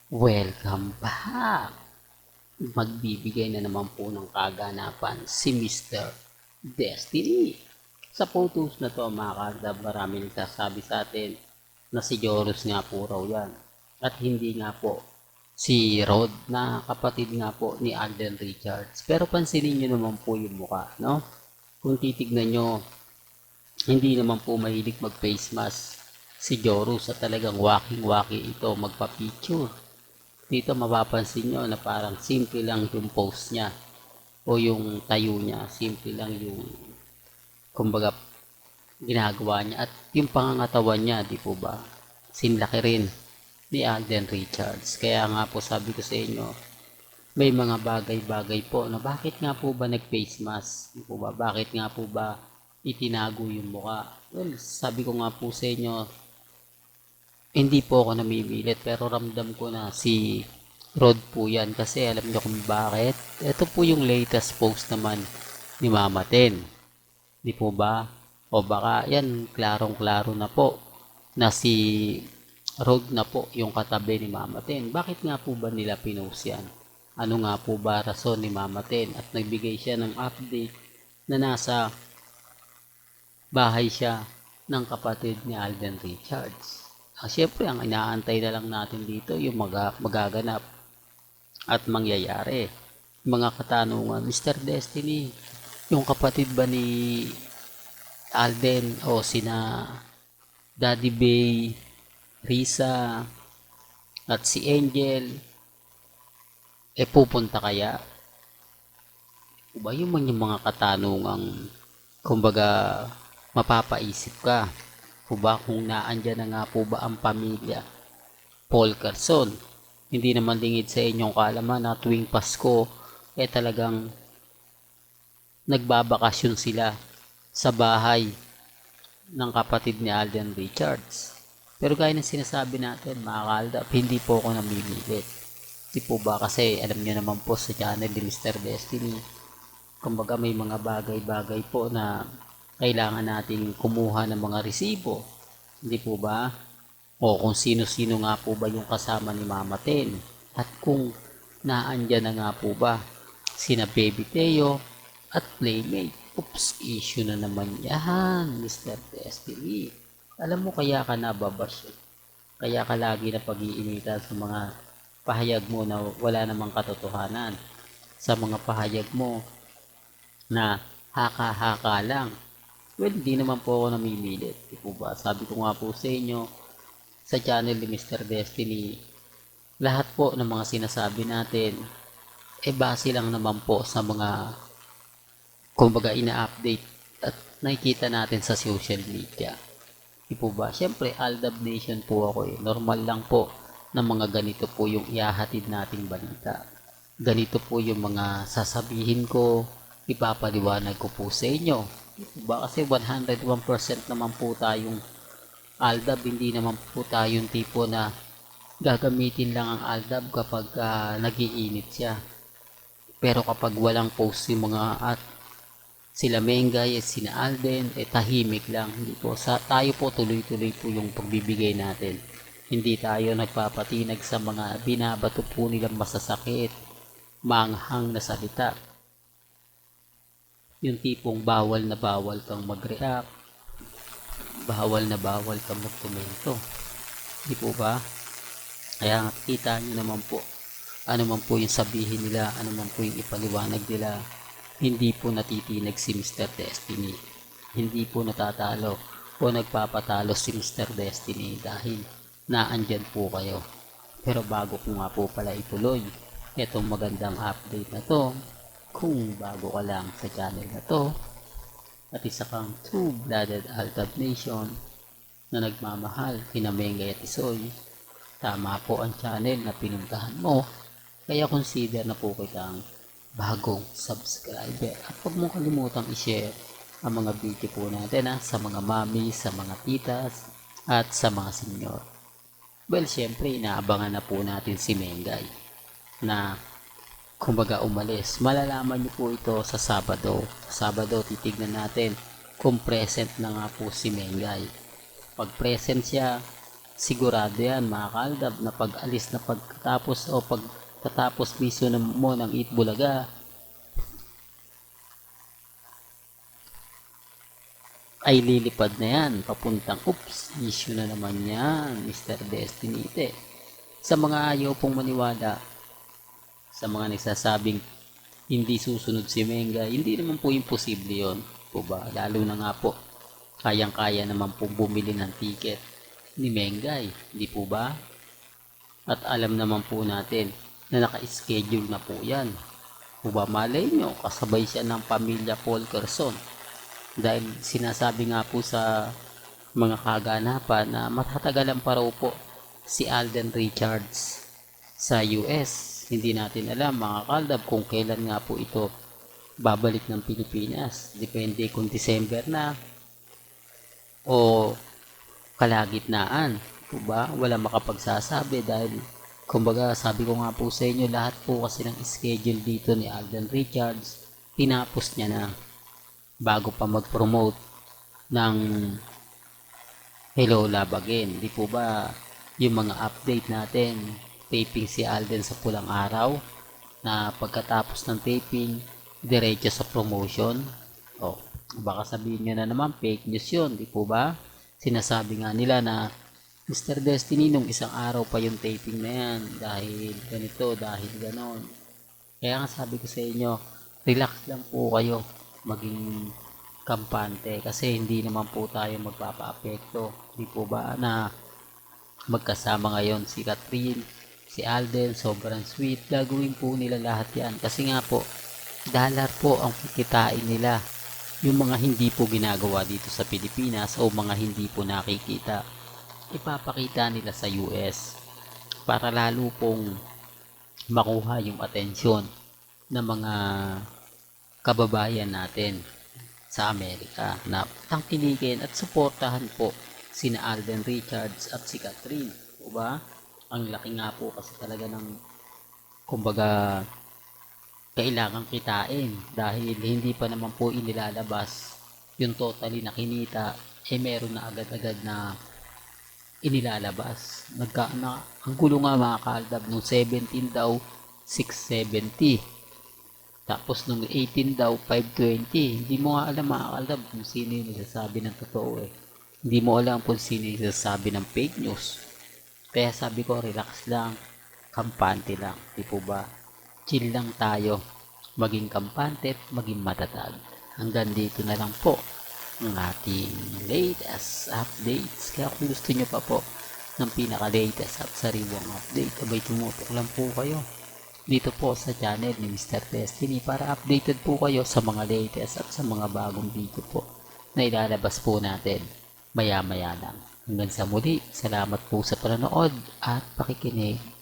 Welcome back! Magbibigay na naman po ng kaganapan si Mr. Destiny. Sa photos na to mga kardab, marami nagsasabi sa atin na si Joros nga po raw yan. At hindi nga po si Rod na kapatid nga po ni Alden Richards. Pero pansinin nyo naman po yung mukha, no? Kung titignan nyo, hindi naman po mahilig mag face mask si Joros at talagang walking-walkie ito magpa-picture. Dito mapapansin nyo na parang simple lang yung pose niya o yung tayo niya, simple lang yung kumbaga ginagawa niya at yung pangangatawan niya, di po ba? Sinlaki rin ni Alden Richards. Kaya nga po sabi ko sa inyo, may mga bagay-bagay po na bakit nga po ba nag-face mask? Di po ba? Bakit nga po ba itinago yung mukha? Well, sabi ko nga po sa inyo, hindi po ako namimilit pero ramdam ko na si Rod po yan kasi alam niyo kung bakit. Ito po yung latest post naman ni Mama Ten. Di po ba? O baka yan klarong-klaro na po na si Rod na po yung katabi ni Mama Ten. Bakit nga po ba nila pinost yan? Ano nga po ba rason ni Mama Ten? At nagbigay siya ng update na nasa bahay siya ng kapatid ni Alden Richards. Siyempre, ang inaantay na lang natin dito yung magaganap at mangyayari. Mga katanungan, Mr. Destiny, yung kapatid ba ni Alden o sina Daddy Bay, Risa, at si Angel, pupunta kaya? Ba yung mga katanungang kumbaga mapapaisip ka? Po ba kung naandyan na nga po ba ang pamilya Paul Carson? Hindi naman lingid sa inyong kaalaman na tuwing Pasko talagang nagbabakasyon sila sa bahay ng kapatid ni Alden Richards. Pero gaya ng sinasabi natin mga kaldap, hindi po ako namimilit. Di po ba kasi alam niyo naman po sa channel ni Mr. Destiny, kumbaga may mga bagay-bagay po na kailangan nating kumuha ng mga resibo. Hindi po ba? O kung sino-sino nga po ba yung kasama ni Mama Ten. At kung naandyan na nga po ba sina Baby Teo at Playmate. Oops, issue na naman yan, Mr. Destiny. Alam mo kaya ka nababash. Kaya ka lagi na pag-iinitan sa mga pahayag mo na wala namang katotohanan. Sa mga pahayag mo na haka-haka lang. Well, hindi naman po ako namimilit. Di po ba? Sabi ko nga po sa inyo, sa channel ni Mr. Destiny, lahat po ng mga sinasabi natin, base lang naman po sa mga, kumbaga, ina-update at nakikita natin sa social media. Di po ba? Siyempre, Aldab Nation po ako eh. Normal lang po na mga ganito po yung ihahatid nating balita. Ganito po yung mga sasabihin ko, ipapaliwanag ko po sa inyo. Diba? Kasi 101% naman po tayong Aldab, hindi naman po tayong tipo na gagamitin lang ang Aldab kapag nagiinit siya. Pero kapag walang post yung mga at sila Mengay at sina Alden, tahimik lang. Hindi po, tayo po tuloy-tuloy po yung pagbibigay natin. Hindi tayo nagpapatinag sa mga binabato po nilang masasakit, manghang na salita. Yung tipong bawal na bawal kang mag-react, bawal na bawal kang magkomento. Di po ba? Kaya kita nyo naman po, ano man po yung sabihin nila, ano man po yung ipaliwanag nila, hindi po natitinag si Mr. Destiny. Hindi po natatalo o nagpapatalo si Mr. Destiny dahil naandyan po kayo. Pero bago ko nga po pala ituloy itong magandang update na to, kung bago ka lang sa channel na to at isa kang two-blooded Aldab Nation na nagmamahal kina Mengay at Isoy, tama po ang channel na pinuntahan mo, kaya consider na po kitang bagong subscriber at huwag mong kalimutang i-share ang mga video po natin sa mga mami, sa mga titas at sa mga senior. Well, syempre inaabangan na po natin si Mengay na kumbaga umalis. Malalaman niyo po ito sa Sabado. Sabado titignan natin kung present na nga po si Mengay. Pag present siya, sigurado yan mga kaaldab na pag-alis na pagkatapos miso mo ng Eat Bulaga ay lilipad na yan papuntang issue na naman yan Mr. Destinite. Sa mga ayaw pong maniwala, sa mga nagsasabing hindi susunod si Menga, hindi naman po imposible yon po ba? Lalo na nga po kayang-kaya naman po bumili ng ticket ni Mengay, hindi po ba? At alam naman po natin na naka-schedule na po yan. Po ba, malay nyo, kasabay siya ng pamilya Paul Carson. Dahil sinasabi nga po sa mga kaganapan na matatagalan pa raw po si Alden Richards sa US. Hindi natin alam mga kaldab kung kailan nga po ito babalik ng Pilipinas. Depende kung December na o kalagitnaan. Diba? Wala makapagsasabi dahil kumbaga sabi ko nga po sa inyo lahat po kasi ng schedule dito ni Alden Richards tinapos niya na bago pa mag-promote ng Hello Love Again. Di po ba yung mga update natin, taping si Alden sa Pulang Araw na pagkatapos ng taping diretso sa promotion. O, baka sabihin nyo na naman fake news yun, di po ba? Sinasabi nga nila na Mr. Destiny nung isang araw pa yung taping na yan dahil ganito, dahil ganon. Kaya nga sabi ko sa inyo, relax lang po kayo maging kampante kasi hindi naman po tayo magpapa-apekto. Di po ba na magkasama ngayon si Catherine, si Alden, sobrang sweet. Gagawin po nila lahat yan kasi nga po dollar po ang kikitain nila. Yung mga hindi po ginagawa dito sa Pilipinas o mga hindi po nakikita, ipapakita nila sa US para lalo pong makuha yung atensyon ng mga kababayan natin sa Amerika na tangkilikin at suportahan po sina Alden Richards at si Catherine. O ba? Ang laki nga po kasi talaga ng kumbaga kailangan kitain dahil hindi pa naman po inilalabas yung totally na kinita meron na agad-agad na inilalabas. Ang gulo nga mga kaaldab nung 17 daw 670 tapos nung 18 daw 520. Hindi mo nga alam mga kaaldab kung sino yung nagsasabi ng totoo hindi mo alam kung sino yung nagsasabi ng fake news. Kaya sabi ko relax lang, kampante lang, di po ba? Chill lang tayo, maging kampante at maging matatag. Hanggang dito na lang po ang ating latest updates. Kaya kung gusto nyo pa po ng pinaka-latest at sariwang update, abay tumutok lang po kayo dito po sa channel ni Mr. Destiny para updated po kayo sa mga latest at sa mga bagong video po na ilalabas po natin maya-maya lang. Hanggang sa muli, salamat po sa panonood at pakikinig.